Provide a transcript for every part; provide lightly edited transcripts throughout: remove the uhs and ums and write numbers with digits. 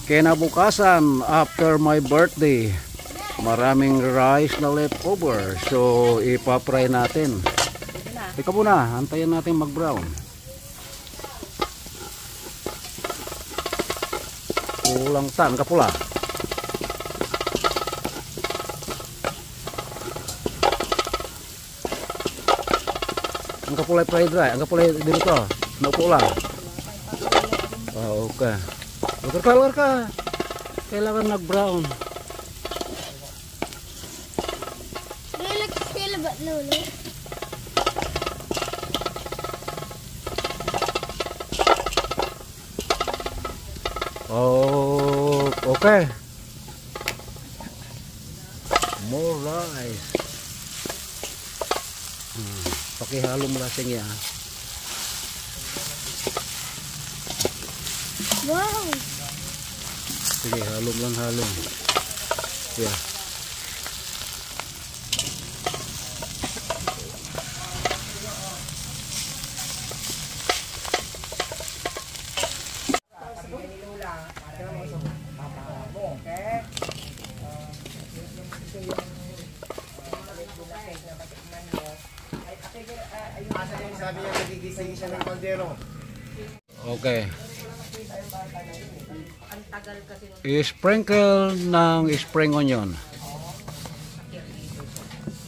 Kinabukasan, after my birthday, maraming rice na leftover. So, ipapry natin. Teka muna, antayin natin mag-brown. Kulang tan, kapula. Ang kapulay fried rice, ang kapulay dito. Naupo lang. Oh, okay. Lugar ka. Kailangan nag-brown. Oh, okay. More rice. Pakihalo mo lasing ya. Wow. Sige, halong lang halong. Yeah. Okay. I-sprinkle ng spring onion.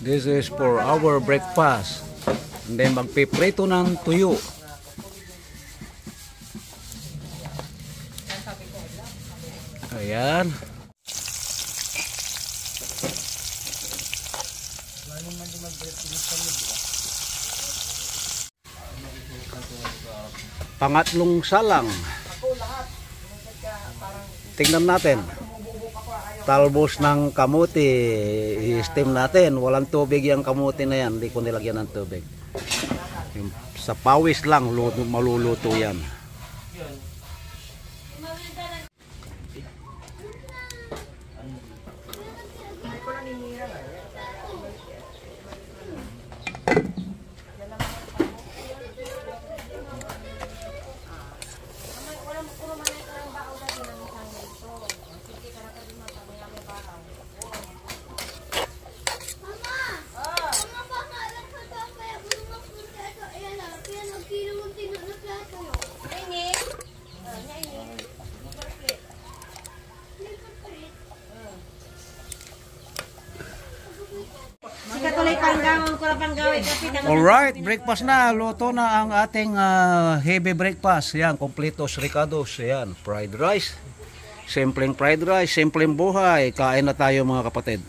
This is for our breakfast. And then magpiprito ng tuyo. Ayan. Pangatlong salang. Tingnan natin. Talbos ng kamuti. I-steam natin. Walang tubig yung kamuti na yan. Hindi ko nilagyan ng tubig. Sa pawis lang maluluto yan. Alright, breakfast na. Luto na ang ating heavy breakfast. Yan, completos ricados. Yan, fried rice. Simpleng fried rice, simpleng buhay. Kain na tayo mga kapatid.